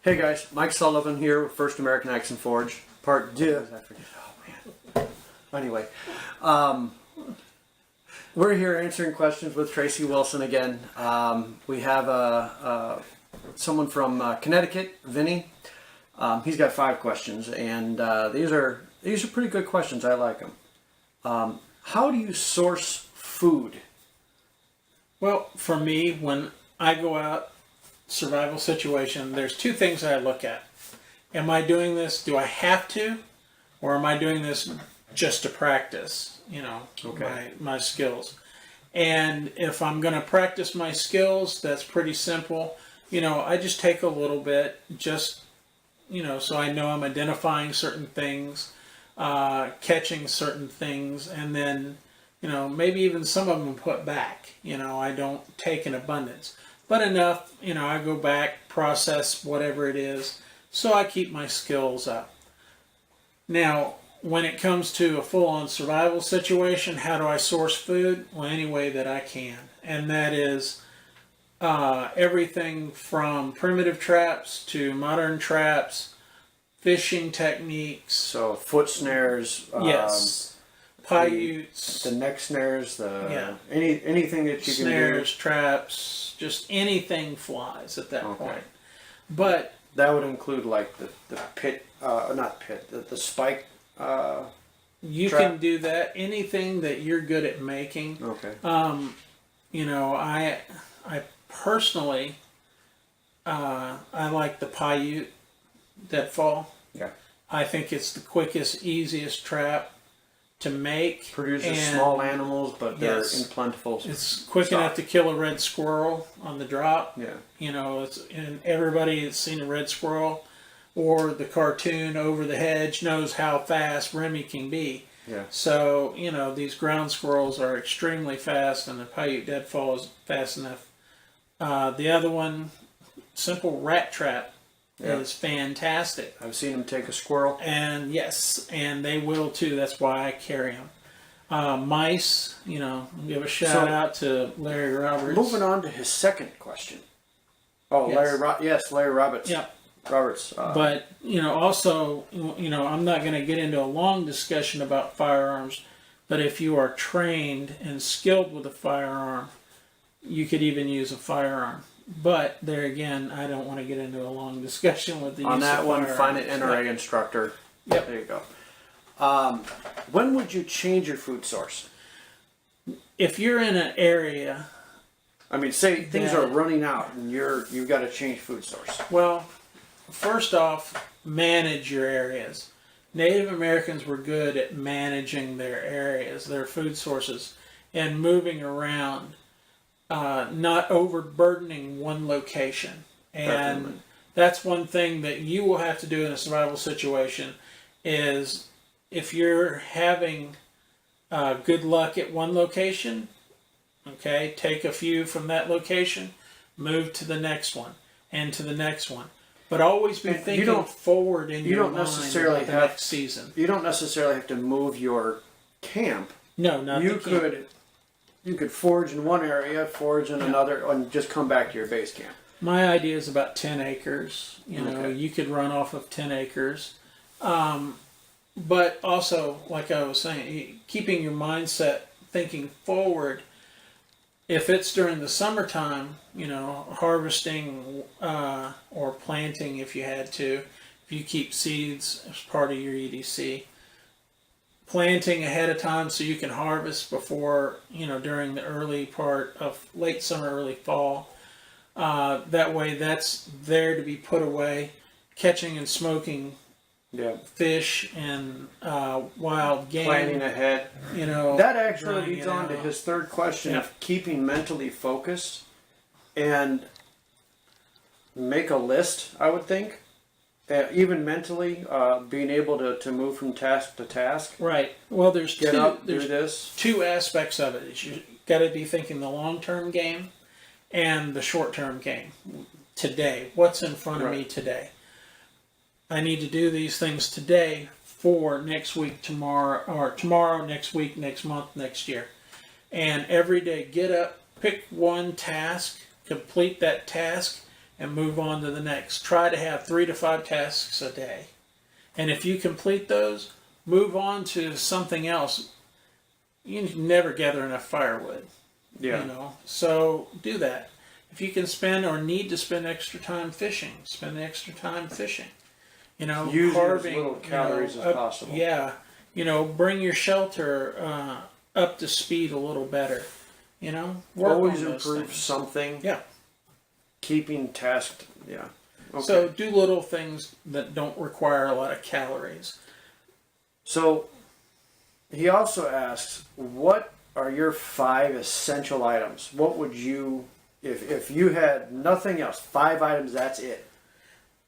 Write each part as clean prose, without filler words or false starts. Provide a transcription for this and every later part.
Hey guys, Mike Sullivan here with First American Axe and Forge, part 2. I forget. Oh man. Anyway, we're here answering questions with Tracey Wilson again. We have someone from Connecticut, Vinny. He's got 5 questions, and these are pretty good questions. I like them. How do you source food? Well, for me, when I go out survival situation, there's 2 things I look at. Am I doing this, do I have to, or am I doing this just to practice, my skills? And if I'm going to practice my skills, that's pretty simple. I just take a little bit, just, so I know I'm identifying certain things, catching certain things, and then, maybe even some of them put back. I don't take in abundance. But enough, I go back, process whatever it is, so I keep my skills up. Now, when it comes to a full-on survival situation, how do I source food? Well, any way that I can. And that is everything from primitive traps to modern traps, fishing techniques. So foot snares. Yes. Paiutes, the neck snares, anything that you can do. Snares, traps, just anything flies at that point. But that would include like the pit, the spike. You trap. Can do that. Anything that you're good at making. Okay. I personally, I like the Paiute deadfall. Yeah. I think it's the quickest, easiest trap to make. Produces small animals, but they're in plentiful. It's quick enough to kill a red squirrel on the drop. Yeah. And everybody that's seen a red squirrel or the cartoon Over the Hedge knows how fast Remy can be. Yeah. So, these ground squirrels are extremely fast, and the Paiute deadfall is fast enough. The other one, simple rat trap, is fantastic. I've seen them take a squirrel. And yes, and they will too. That's why I carry them. Mice, give a shout out to Larry Roberts. Moving on to his second question. Oh, yes. Larry Roberts. Yeah. Roberts. But, also, I'm not going to get into a long discussion about firearms, but if you are trained and skilled with a firearm, you could even use a firearm. But there again, I don't want to get into a long discussion with the use of firearms. On that one, find an NRA instructor. Yep. There you go. When would you change your food source? If you're in an area... I mean, say things are running out and you've got to change food source. Well, first off, manage your areas. Native Americans were good at managing their areas, their food sources, and moving around. Not overburdening one location. And Definitely. That's one thing that you will have to do in a survival situation is if you're having good luck at one location, take a few from that location, move to the next one, and to the next one. But always be thinking forward in your mind about the next season. You don't necessarily have to move your camp. No, not the camp. You could forage in one area, forage in another, and just come back to your base camp. My idea is about 10 acres. You could run off of 10 acres. But also, like I was saying, keeping your mindset thinking forward. If it's during the summertime, harvesting or planting if you had to, if you keep seeds as part of your EDC. Planting ahead of time so you can harvest before, during the early part of late summer, early fall. That way that's there to be put away. Catching and smoking fish and wild game. Planning ahead. That actually leads on to his third question of keeping mentally focused and make a list, I would think. Even mentally, being able to move from task to task. Right. Well, there's this. 2 aspects of it. You got to be thinking the long-term game and the short-term game. Today, what's in front of me today? I need to do these things today for next week, tomorrow, next week, next month, next year. And every day, get up, pick one task, complete that task, and move on to the next. Try to have 3 to 5 tasks a day. And if you complete those, move on to something else. You never gather enough firewood. Yeah. You know, so do that. If you can spend or need to spend extra time fishing, spend the extra time fishing. You know, Use carving, as little calories as possible. Yeah, you know, bring your shelter up to speed a little better. You know, work Always on those improve things. something. Yeah. Keeping tasked. Yeah. Okay. So do little things that don't require a lot of calories. So he also asks, what are your 5 essential items? What would you, if you had nothing else, 5 items, that's it?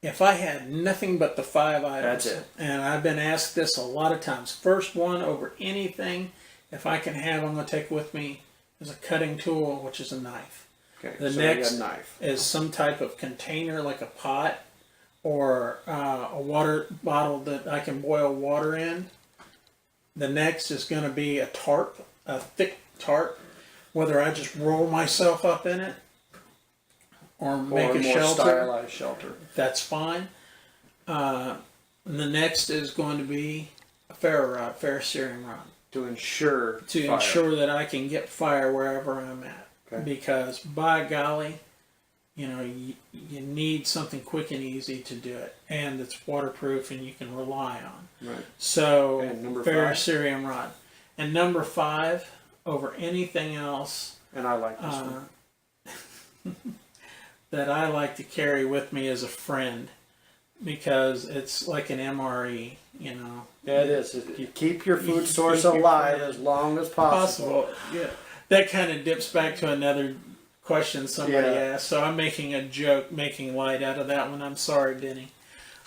If I had nothing but the 5 items, That's it. And I've been asked this a lot of times, first one over anything, if I can have, I'm going to take with me, is a cutting tool, which is a knife. Okay. The so next you got a knife. is some type of container like a pot or a water bottle that I can boil water in. The next is going to be a tarp, a thick tarp, whether I just roll myself up in it or make Or a more shelter. stylized shelter. That's fine. And the next is going to be a ferro rod, ferrocerium rod, To ensure to fire. ensure that I can get fire wherever I'm at. Okay. Because by golly, you know, you need something quick and easy to do it, and it's waterproof and you can rely on. Right. So And number 5? ferrocerium rod, and number 5 over anything else And I like this one. that I like to carry with me as a friend, because it's like an MRE, you know. Yeah, it is. You keep your You food source keep your alive food as long as possible. Yeah. That kind of dips back to another question somebody Yeah. asked. So I'm making a joke, making light out of that one. I'm sorry, Denny.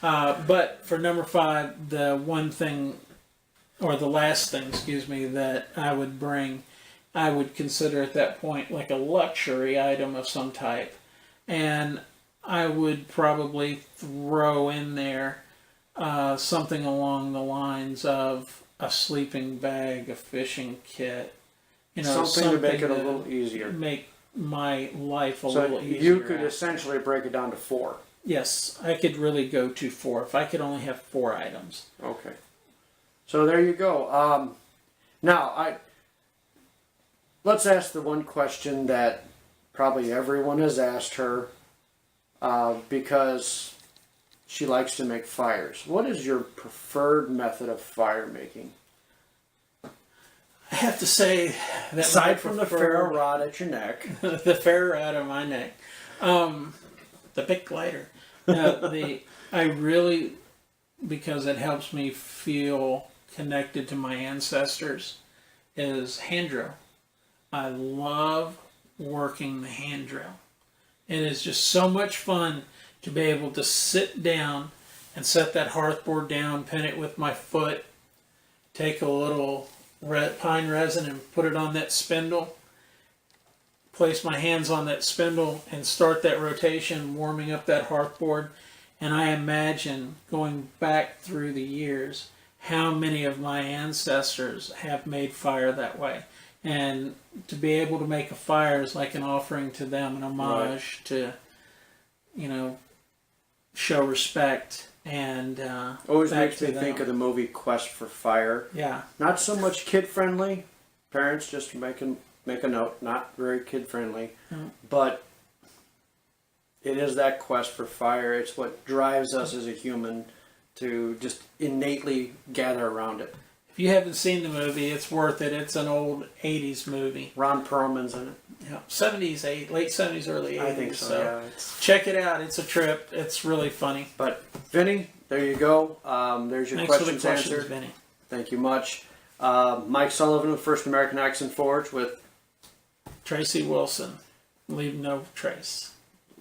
But for number 5, the one thing, or the last thing, excuse me, that I would bring, I would consider at that point like a luxury item of some type. And I would probably throw in there something along the lines of a sleeping bag, a fishing kit, you know, something to make it a little easier. make my life a So little easier. you could after. essentially break it down to 4. Yes, I could really go to 4 if I could only have 4 items. Okay. So there you go. Now, let's ask the one question that probably everyone has asked her, because she likes to make fires. What is your preferred method of fire making? I have to say that Aside from the ferro rod at your neck. the ferro rod on my neck, the big glider. I really, because it helps me feel connected to my ancestors, is hand drill. I love working the hand drill. It is just so much fun to be able to sit down and set that hearthboard down, pin it with my foot, take a little pine resin and put it on that spindle, place my hands on that spindle and start that rotation, warming up that hearthboard. And I imagine, going back through the years, how many of my ancestors have made fire that way. And to be able to make a fire is like an offering to them, an homage to, you know, show respect. And Always back makes to me them. think of the movie Quest for Fire. Yeah. Not so much kid friendly. Parents, just make a note, not very kid friendly. Mm. But it is that quest for fire. It's what drives us as a human to just innately gather around it. If you haven't seen the movie, it's worth it. It's an old 80s movie. Ron Perlman's in it. Yeah. 70s, late 70s, early 80s. I think so, yeah. Check it out. It's a trip. It's really funny. But Vinny, there you go. There's your Thanks for the questions questions, answered. Vinny. Thank you much. Mike Sullivan with First American Accent Forge with Tracey Wilson. Leave no trace.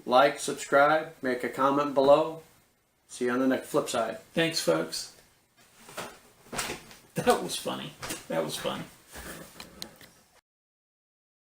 like, subscribe, make a comment below. See you on the next flip side. Thanks, folks. That was funny. That was funny.